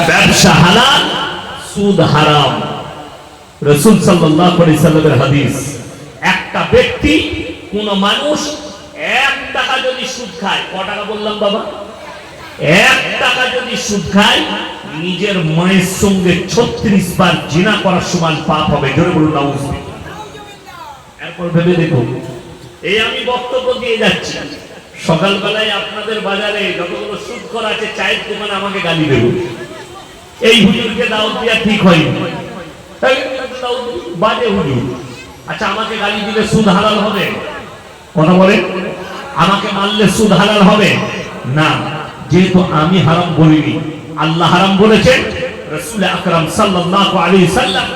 ব্যবসা হালাল, সুদ হারাম। রাসূল সাল্লাল্লাহু আলাইহি সাল্লামের হাদিস, একটা ব্যক্তি, কোন মানুষ 1 টাকা যদি সুদ খায়, কত টাকা বললাম বাবা? 1 টাকা যদি সুদ খায়, নিজের মায়ের সঙ্গে 36 বার জিনা করার সমান পাপ হবে। জোরে বলুন নাউজুবিল্লাহ। এরপর ভেবে দেখুন, এই আমি বক্তব্য দিয়ে যাচ্ছি, সকালবেলায় আপনাদের বাজারে যতগুলো সুদ করা আছে চায়ের দোকানে আমাকে গালি দেবে, এই হুজুরকে দাওয়াত দেওয়া ঠিক হয়নি, বাজে হুজুর। আচ্ছা, আমাকে গালি দিলে সুদ হালাল হবে? কথা বলেন, আমাকে মারলে সুদ হালাল হবে না। যেহেতু আমি হারাম বলিনি, আল্লাহ হারাম বলেছেন, রাসূল আকরাম সাল্লাল্লাহু আলাইহি সাল্লাম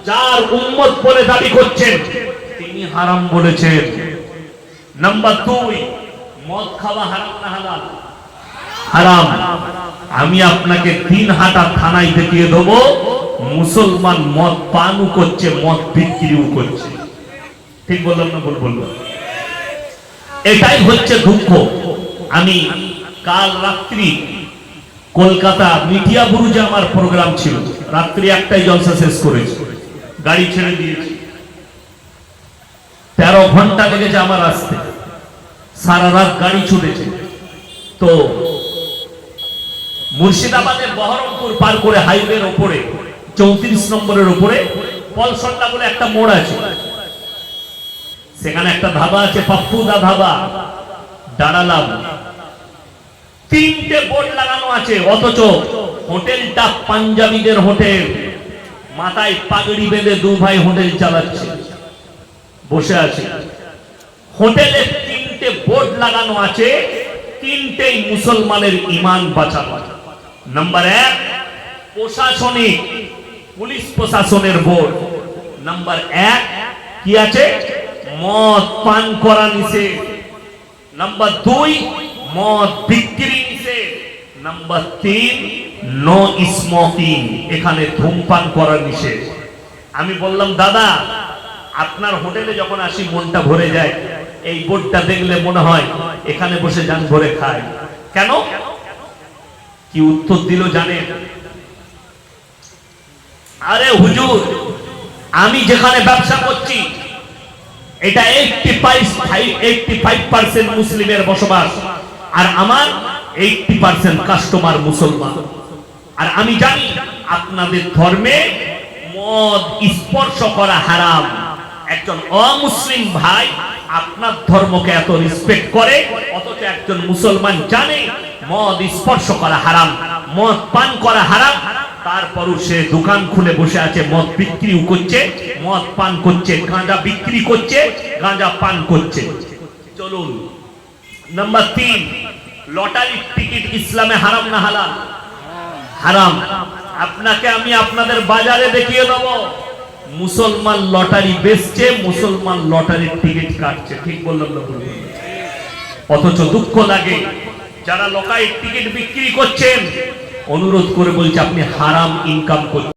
যার উম্মত বলে দাবি করছেন তিনি হারাম বলেছেন। নাম্বার 2, মদ খাওয়া হারাম না হালাল? হারাম। আমি আপনাকে 3 হাঁটা থানায় দেখিয়ে দেবো, মুসলমান মদ পানও করছে, মদ বিক্রিও করছে। ঠিক বললাম না ভুল বললাম? এটাই হচ্ছে দুঃখ। আমি কাল রাত্রি কলকাতা মিডিয়া বুরুজে আমার প্রোগ্রাম ছিল, রাত্রি 1টায় জলসা শেষ করেছি, গাড়ি ছেড়ে দিয়েছি। 13 ঘন্টা লেগেছে আমার আসতে, সারা রাত গাড়ি ছুটেছে। তো মুর্শিদাবাদের বহরমপুর পার করে হাইওয়ের উপরে 34 নম্বরের উপরে পলসন্ডা বলে একটা মোড় আছে, সেখানে একটা ধাবা আছে, পাপ্পুদা ধাবা। দাঁড়ালাম, 3টে বোর্ড লাগানো আছে, অথচ হোটেলটা পাঞ্জাবিদের হোটেল। মাথায় পাগড়ি বেঁধে 2 ভাই হোটেল চালাচ্ছে, বসে আছে। হোটেলে 3টে বোর্ড লাগানো আছে, 3টেই মুসলমানের ঈমান বাঁচানো। নাম্বার 1, প্রশাসনিক পুলিশ প্রশাসনের বোর্ড। নাম্বার 1 কি আছে? মদ পান করা নিষেধ। নাম্বার 2, মদ বিক্রি নিষেধ। নাম্বার 3, নো স্মোকিং, এখানে ধূমপান করা নিষেধ। আমি বললাম, দাদা আপনার হোটেলে যখন আসি মনটা ভরে যায়, এই বোর্ডটা দেখলে মনে হয় এখানে বসে জান ভরে খায়। কেন? কি উত্তর দিল জানেন? আরে হুজুর, আমি যেখানে ব্যবসা করছি এটা 85% মুসলিমের বসবাস, আর আমার 80% কাস্টমার মুসলমান। আর আমি জানি আপনাদের ধর্মে মদ স্পর্শ করা হারাম। একজন অমুসলিম ভাই আপনার ধর্মকে এত রেসপেক্ট করে, অথচ একজন মুসলমান জানে মদ স্পর্শ করা হারাম, মদ পান করা হারাম, তারপরও সে দোকান খুলে বসে আছে, মদ বিক্রিও করছে, মদ পান করছে, গাঁজা বিক্রি করছে, গাঁজা পান করছে। চলুন নাম্বার 3, লটারির টিকিট ইসলামে হারাম না হালাল? হারাম। আপনাকে আমি আপনাদের বাজারে দেখিয়ে দেব, মুসলমান লটারি বেচছে, মুসলমান লটারির টিকিট কাটছে। ঠিক বললাম না ভুল? অথচ দুঃখ লাগে, যারা লটারির টিকিট বিক্রি করছেন, অনুরোধ করে বলছে আপনি হারাম ইনকাম করছেন।